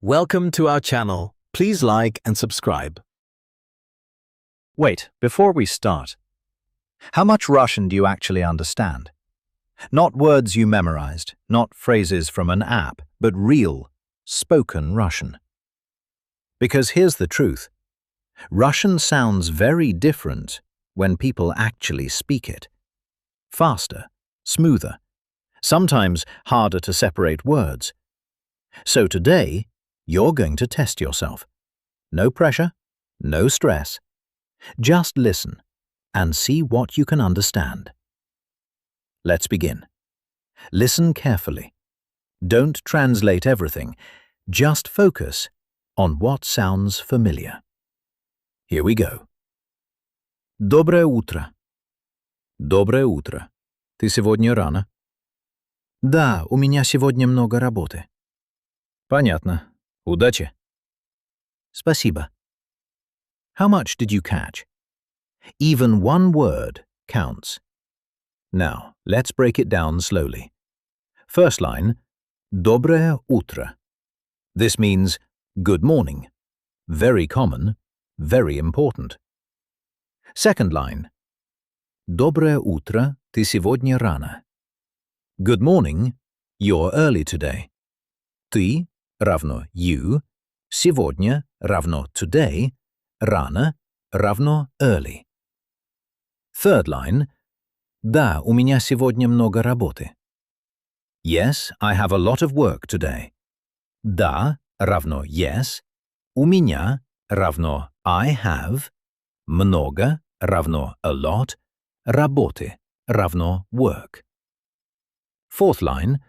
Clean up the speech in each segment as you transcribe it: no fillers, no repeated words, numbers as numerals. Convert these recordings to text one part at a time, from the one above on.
Welcome to our channel. Please like and subscribe. Wait, before we start, how much Russian do you actually understand? Not words you memorized, not phrases from an app, but real, spoken Russian. Because here's the truth. Russian sounds very different when people actually speak it. Faster, smoother, sometimes harder to separate words. So today, you're going to test yourself. No pressure, no stress. Just listen and see what you can understand. Let's begin. Listen carefully. Don't translate everything. Just focus on what sounds familiar. Here we go. Доброе утро. Доброе утро. Ты сегодня рано? Да, у меня сегодня много работы. Понятно. Удачи. Спасибо. How much did you catch? Even one word counts. Now, let's break it down slowly. First line, Доброе утро. This means good morning. Very common, very important. Second line, Доброе утро, ты сегодня рано. Good morning, you're early today. Ты равно you, сегодня равно today, рано равно early. Third line, Да, у меня сегодня много работы. Yes, I have a lot of work today. Да равно yes, у меня равно I have, много равно a lot, работы равно work. Fourth line,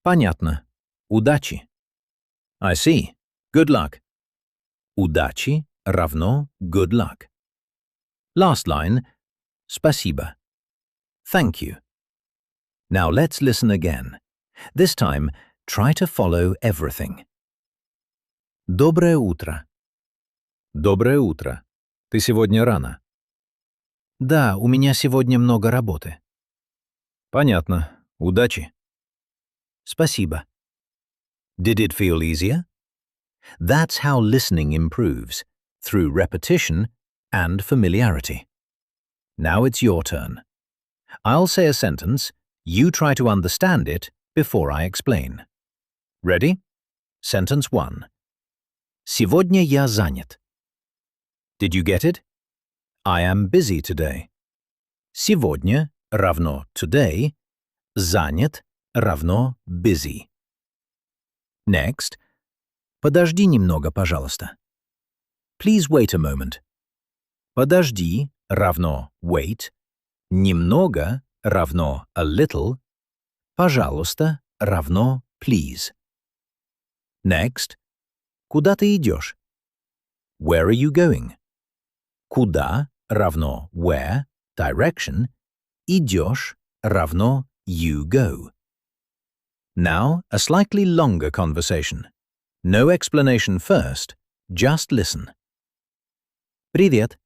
понятно, удачи. I see, good luck. Удачи равно good luck. Last line, спасибо. Thank you. Now let's listen again. This time, try to follow everything. Доброе утро. Доброе утро. Ты сегодня рано? Да, у меня сегодня много работы. Понятно. Удачи. Спасибо. Did it feel easier? That's how listening improves, through repetition and familiarity. Now it's your turn. I'll say a sentence, you try to understand it before I explain. Ready? Sentence 1. Сегодня я занят. Did you get it? I am busy today. Сегодня равно today, занят равно busy. Next. Подожди немного, пожалуйста. Please wait a moment. Подожди равно wait, немного равно a little, пожалуйста равно please. Next. Куда ты идешь? Where are you going? Куда равно where, direction, идешь равно you go. Now, a slightly longer conversation. No explanation first, just listen. Привет.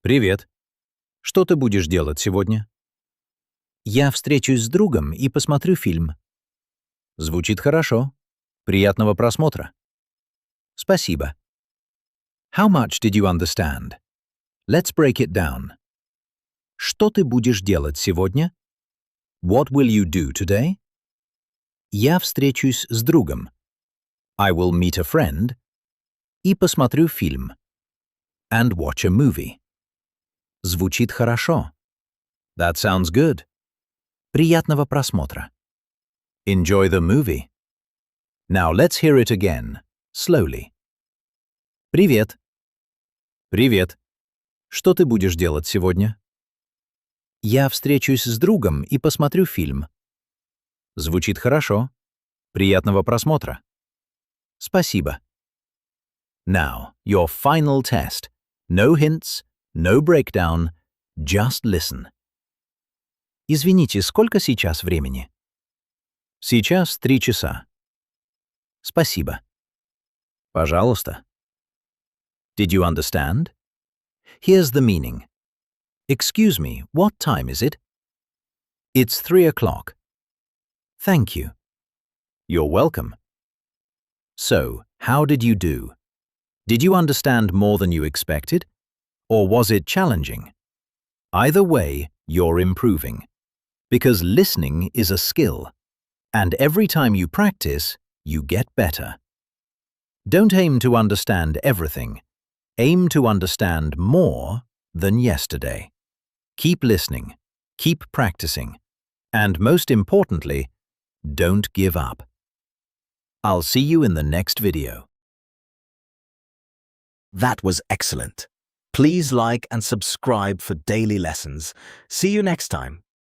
Привет. Что ты будешь делать сегодня? Я встречусь с другом и посмотрю фильм. Звучит хорошо. Приятного просмотра. Спасибо. How much did you understand? Let's break it down. Что ты будешь делать сегодня? What will you do today? Я встречусь с другом. I will meet a friend. И посмотрю фильм. And watch a movie. Звучит хорошо. That sounds good. Приятного просмотра. Enjoy the movie. Now let's hear it again, slowly. Привет. Привет. Что ты будешь делать сегодня? Я встречусь с другом и посмотрю фильм. Звучит хорошо. Приятного просмотра. Спасибо. Now, your final test. No hints, no breakdown, just listen. Извините, сколько сейчас времени? Сейчас 3 часа. Спасибо. Пожалуйста. Did you understand? Here's the meaning. Excuse me, what time is it? It's 3 o'clock. Thank you. You're welcome. So, how did you do? Did you understand more than you expected? Or was it challenging? Either way, you're improving. Because listening is a skill. And every time you practice, you get better. Don't aim to understand everything. Aim to understand more than yesterday. Keep listening, keep practicing, and most importantly, don't give up. I'll see you in the next video. That was excellent. Please like and subscribe for daily lessons. See you next time.